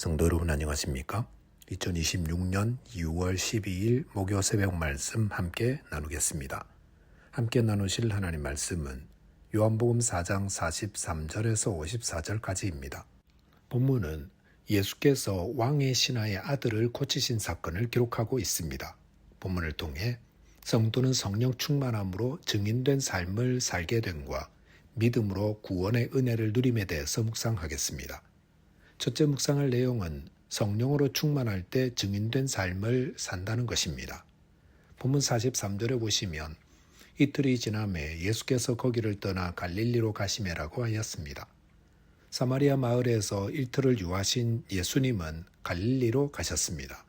성도 여러분 안녕하십니까? 2026년 6월 12일 목요 새벽 말씀 함께 나누겠습니다. 함께 나누실 하나님 말씀은 요한복음 4장 43절에서 54절까지입니다. 본문은 예수께서 왕의 신하의 아들을 고치신 사건을 기록하고 있습니다. 본문을 통해 성도는 성령 충만함으로 증인된 삶을 살게 됨과 믿음으로 구원의 은혜를 누림에 대해서 묵상하겠습니다. 첫째 묵상할 내용은 성령으로 충만할 때 증인된 삶을 산다는 것입니다. 본문 43절에 보시면 이틀이 지남에 예수께서 거기를 떠나 갈릴리로 가시매라고 하였습니다. 사마리아 마을에서 일틀을 유하신 예수님은 갈릴리로 가셨습니다.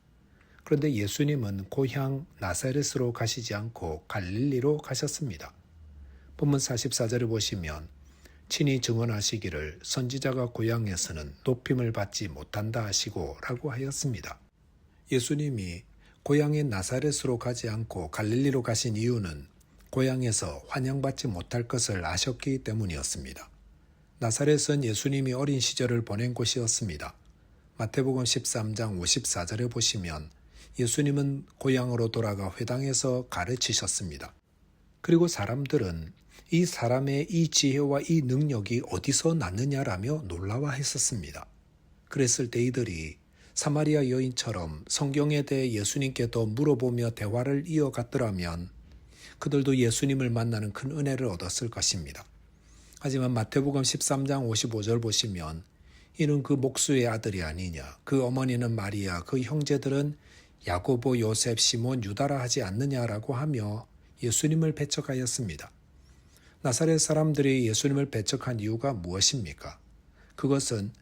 그런데 예수님은 고향 나사렛으로 가시지 않고 갈릴리로 가셨습니다. 본문 44절을 보시면 친히 증언하시기를 선지자가 고향에서는 높임을 받지 못한다 하시고 라고 하였습니다. 예수님이 고향인 나사렛으로 가지 않고 갈릴리로 가신 이유는 고향에서 환영받지 못할 것을 아셨기 때문이었습니다. 나사렛은 예수님이 어린 시절을 보낸 곳이었습니다. 마태복음 13장 54절에 보시면 예수님은 고향으로 돌아가 회당에서 가르치셨습니다. 그리고 사람들은 이 사람의 이 지혜와 이 능력이 어디서 났느냐라며 놀라워했었습니다. 그랬을 때 이들이 사마리아 여인처럼 성경에 대해 예수님께 더 물어보며 대화를 이어갔더라면 그들도 예수님을 만나는 큰 은혜를 얻었을 것입니다. 하지만 마태복음 13장 55절 보시면 이는 그 목수의 아들이 아니냐, 그 어머니는 마리아, 그 형제들은 야고보, 요셉, 시몬, 유다라 하지 않느냐라고 하며 예수님을 배척하였습니다. 나사렛 사람들이 예수님을 배척한 이유가 무엇입니까? 그것은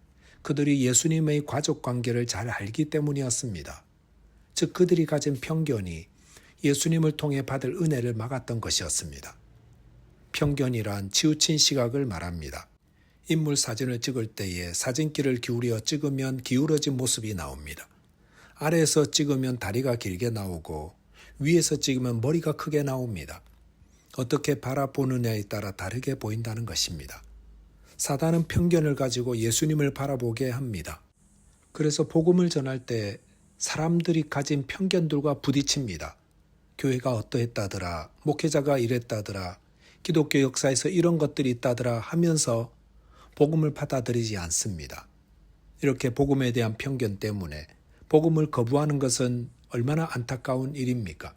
그들이 예수님의 가족 관계를 잘 알기 때문이었습니다. 즉 그들이 가진 편견이 예수님을 통해 받을 은혜를 막았던 것이었습니다. 편견이란 치우친 시각을 말합니다. 인물 사진을 찍을 때에 사진기를 기울여 찍으면 기울어진 모습이 나옵니다. 아래에서 찍으면 다리가 길게 나오고 위에서 찍으면 머리가 크게 나옵니다. 어떻게 바라보느냐에 따라 다르게 보인다는 것입니다. 사단은 편견을 가지고 예수님을 바라보게 합니다. 그래서 복음을 전할 때 사람들이 가진 편견들과 부딪힙니다. 교회가 어떠했다더라, 목회자가 이랬다더라, 기독교 역사에서 이런 것들이 있다더라 하면서 복음을 받아들이지 않습니다. 이렇게 복음에 대한 편견 때문에 복음을 거부하는 것은 얼마나 안타까운 일입니까?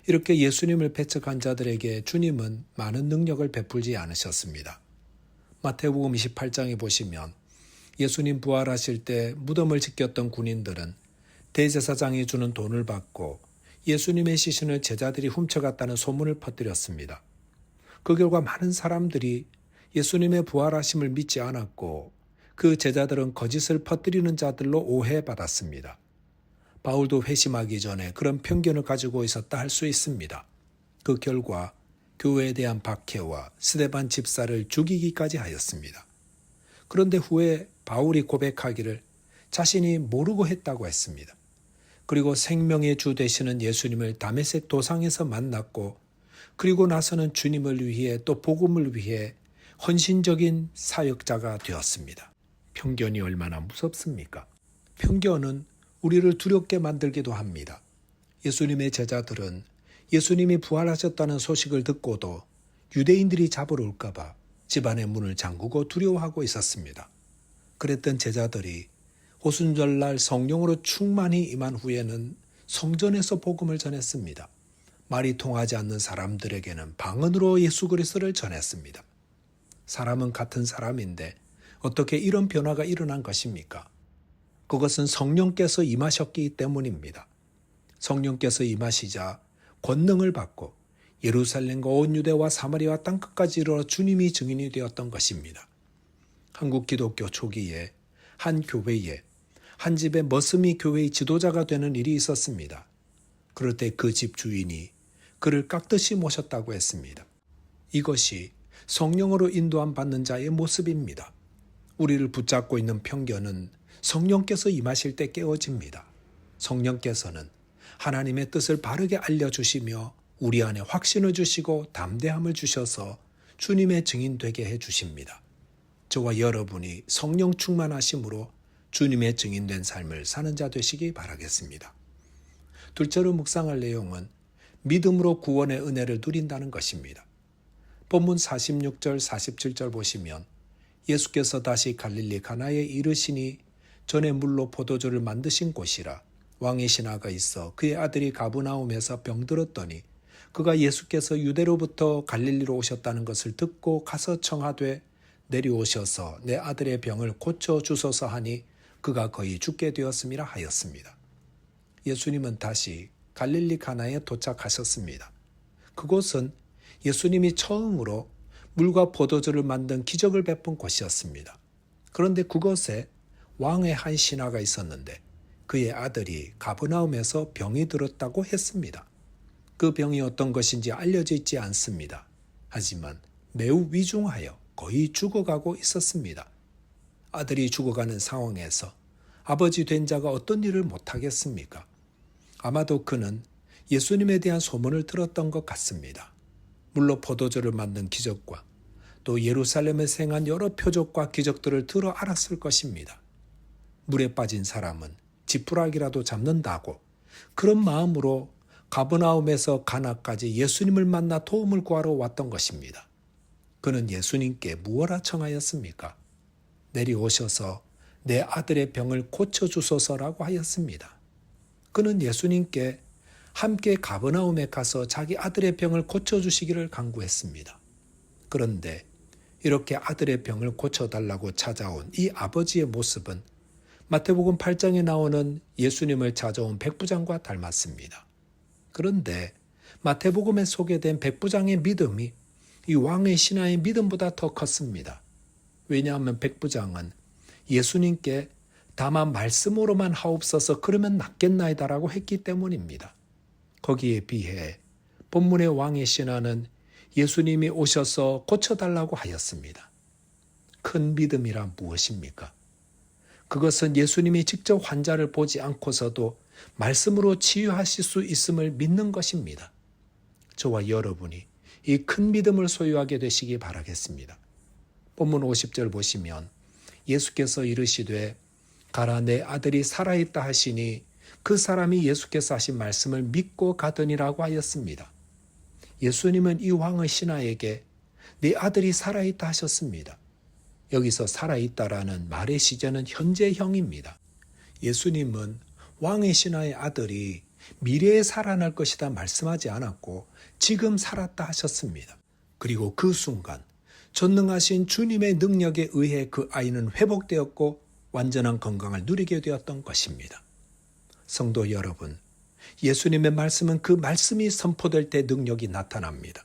이렇게 예수님을 배척한 자들에게 주님은 많은 능력을 베풀지 않으셨습니다. 마태복음 28장에 보시면 예수님 부활하실 때 무덤을 지켰던 군인들은 대제사장이 주는 돈을 받고 예수님의 시신을 제자들이 훔쳐갔다는 소문을 퍼뜨렸습니다. 그 결과 많은 사람들이 예수님의 부활하심을 믿지 않았고 그 제자들은 거짓을 퍼뜨리는 자들로 오해받았습니다. 바울도 회심하기 전에 그런 편견을 가지고 있었다 할 수 있습니다. 그 결과 교회에 대한 박해와 스데반 집사를 죽이기까지 하였습니다. 그런데 후에 바울이 고백하기를 자신이 모르고 했다고 했습니다. 그리고 생명의 주 되시는 예수님을 다메섹 도상에서 만났고 그리고 나서는 주님을 위해 또 복음을 위해 헌신적인 사역자가 되었습니다. 편견이 얼마나 무섭습니까? 편견은 우리를 두렵게 만들기도 합니다. 예수님의 제자들은 예수님이 부활하셨다는 소식을 듣고도 유대인들이 잡으러 올까봐 집안의 문을 잠그고 두려워하고 있었습니다. 그랬던 제자들이 오순절날 성령으로 충만히 임한 후에는 성전에서 복음을 전했습니다. 말이 통하지 않는 사람들에게는 방언으로 예수 그리스도를 전했습니다. 사람은 같은 사람인데 어떻게 이런 변화가 일어난 것입니까? 그것은 성령께서 임하셨기 때문입니다. 성령께서 임하시자 권능을 받고 예루살렘과 온 유대와 사마리아 땅끝까지 이르러 주님이 증인이 되었던 것입니다. 한국 기독교 초기에 한 교회에 한 집에 머슴이 교회의 지도자가 되는 일이 있었습니다. 그럴 때 그 집 주인이 그를 깍듯이 모셨다고 했습니다. 이것이 성령으로 인도함 받는 자의 모습입니다. 우리를 붙잡고 있는 편견은 성령께서 임하실 때 깨어집니다. 성령께서는 하나님의 뜻을 바르게 알려주시며 우리 안에 확신을 주시고 담대함을 주셔서 주님의 증인 되게 해주십니다. 저와 여러분이 성령 충만하심으로 주님의 증인된 삶을 사는 자 되시기 바라겠습니다. 둘째로 묵상할 내용은 믿음으로 구원의 은혜를 누린다는 것입니다. 본문 46절 47절 보시면 예수께서 다시 갈릴리 가나에 이르시니 전에 물로 포도주를 만드신 곳이라 왕의 신하가 있어 그의 아들이 가브나움에서 병들었더니 그가 예수께서 유대로부터 갈릴리로 오셨다는 것을 듣고 가서 청하되 내려오셔서 내 아들의 병을 고쳐 주소서 하니 그가 거의 죽게 되었음이라 하였습니다. 예수님은 다시 갈릴리 가나에 도착하셨습니다. 그곳은 예수님이 처음으로 물과 포도주를 만든 기적을 베푼 곳이었습니다. 그런데 그곳에 왕의 한 신하가 있었는데 그의 아들이 가브나움에서 병이 들었다고 했습니다. 그 병이 어떤 것인지 알려져 있지 않습니다. 하지만 매우 위중하여 거의 죽어가고 있었습니다. 아들이 죽어가는 상황에서 아버지 된 자가 어떤 일을 못하겠습니까? 아마도 그는 예수님에 대한 소문을 들었던 것 같습니다. 물로 포도주를 만든 기적과 또 예루살렘에서 행한 여러 표적과 기적들을 들어 알았을 것입니다. 물에 빠진 사람은 지푸라기라도 잡는다고 그런 마음으로 가버나움에서 가나까지 예수님을 만나 도움을 구하러 왔던 것입니다. 그는 예수님께 무엇라 청하였습니까? 내려오셔서 내 아들의 병을 고쳐주소서라고 하였습니다. 그는 예수님께 함께 가버나움에 가서 자기 아들의 병을 고쳐주시기를 간구했습니다. 그런데 이렇게 아들의 병을 고쳐달라고 찾아온 이 아버지의 모습은 마태복음 8장에 나오는 예수님을 찾아온 백부장과 닮았습니다. 그런데 마태복음에 소개된 백부장의 믿음이 이 왕의 신하의 믿음보다 더 컸습니다. 왜냐하면 백부장은 예수님께 다만 말씀으로만 하옵소서 그러면 낫겠나이다라고 했기 때문입니다. 거기에 비해 본문의 왕의 신하는 예수님이 오셔서 고쳐달라고 하였습니다. 큰 믿음이란 무엇입니까? 그것은 예수님이 직접 환자를 보지 않고서도 말씀으로 치유하실 수 있음을 믿는 것입니다. 저와 여러분이 이 큰 믿음을 소유하게 되시기 바라겠습니다. 본문 50절 보시면 예수께서 이르시되 가라 내 아들이 살아있다 하시니 그 사람이 예수께서 하신 말씀을 믿고 가더니라고 하였습니다. 예수님은 이 왕의 신하에게 네 아들이 살아있다 하셨습니다. 여기서 살아있다라는 말의 시제는 현재형입니다. 예수님은 왕의 신하의 아들이 미래에 살아날 것이다 말씀하지 않았고 지금 살았다 하셨습니다. 그리고 그 순간 전능하신 주님의 능력에 의해 그 아이는 회복되었고 완전한 건강을 누리게 되었던 것입니다. 성도 여러분, 예수님의 말씀은 그 말씀이 선포될 때 능력이 나타납니다.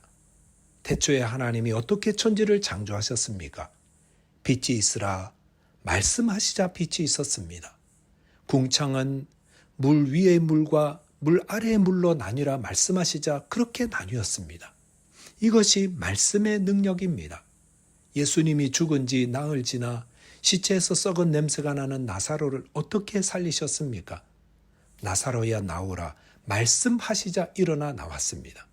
태초에 하나님이 어떻게 천지를 창조하셨습니까? 빛이 있으라 말씀하시자 빛이 있었습니다. 궁창은 물 위의 물과 물 아래의 물로 나뉘라 말씀하시자 그렇게 나뉘었습니다. 이것이 말씀의 능력입니다. 예수님이 죽은 지 나흘 지나 시체에서 썩은 냄새가 나는 나사로를 어떻게 살리셨습니까? 나사로야 나오라 말씀하시자 일어나 나왔습니다.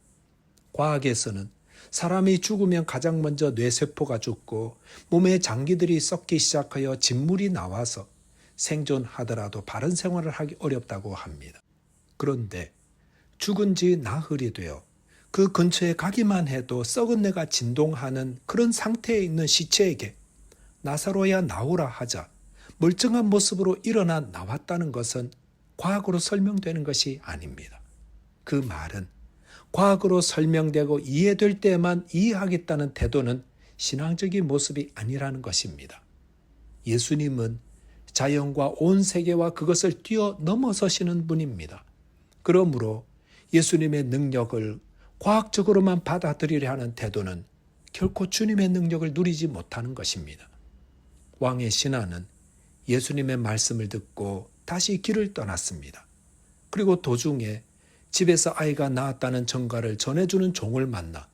과학에서는 사람이 죽으면 가장 먼저 뇌세포가 죽고 몸의 장기들이 썩기 시작하여 진물이 나와서 생존하더라도 바른 생활을 하기 어렵다고 합니다. 그런데 죽은 지 나흘이 되어 그 근처에 가기만 해도 썩은 뇌가 진동하는 그런 상태에 있는 시체에게 나사로야 나오라 하자 멀쩡한 모습으로 일어나 나왔다는 것은 과학으로 설명되는 것이 아닙니다. 그 말은 과학으로 설명되고 이해될 때만 이해하겠다는 태도는 신앙적인 모습이 아니라는 것입니다. 예수님은 자연과 온 세계와 그것을 뛰어넘어서시는 분입니다. 그러므로 예수님의 능력을 과학적으로만 받아들이려 하는 태도는 결코 주님의 능력을 누리지 못하는 것입니다. 왕의 신하는 예수님의 말씀을 듣고 다시 길을 떠났습니다. 그리고 도중에 집에서 아이가 낳았다는 전가를 전해주는 종을 만나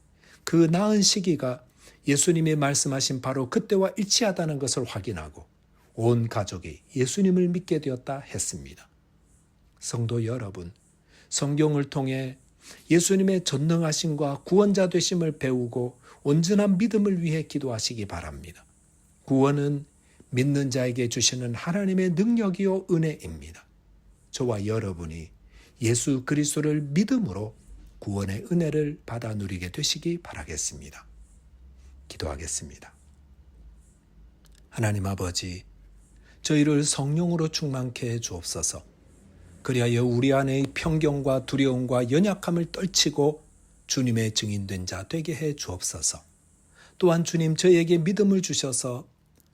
그 낳은 시기가 예수님이 말씀하신 바로 그때와 일치하다는 것을 확인하고 온 가족이 예수님을 믿게 되었다 했습니다. 성도 여러분, 성경을 통해 예수님의 전능하심과 구원자 되심을 배우고 온전한 믿음을 위해 기도하시기 바랍니다. 구원은 믿는 자에게 주시는 하나님의 능력이요 은혜입니다. 저와 여러분이 예수 그리스도를 믿음으로 구원의 은혜를 받아 누리게 되시기 바라겠습니다. 기도하겠습니다. 하나님 아버지, 저희를 성령으로 충만케 해 주옵소서. 그리하여 우리 안의 편견과 두려움과 연약함을 떨치고 주님의 증인된 자 되게 해 주옵소서. 또한 주님 저에게 믿음을 주셔서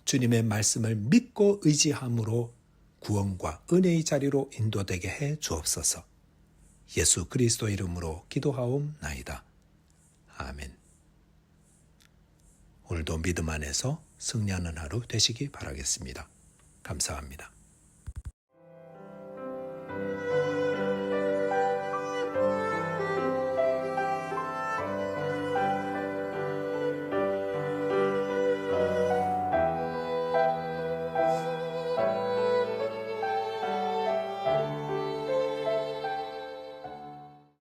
주님의 말씀을 믿고 의지함으로 구원과 은혜의 자리로 인도되게 해 주옵소서. 예수 그리스도 이름으로 기도하옵나이다. 아멘. 오늘도 믿음 안에서 승리하는 하루 되시기 바라겠습니다. 감사합니다.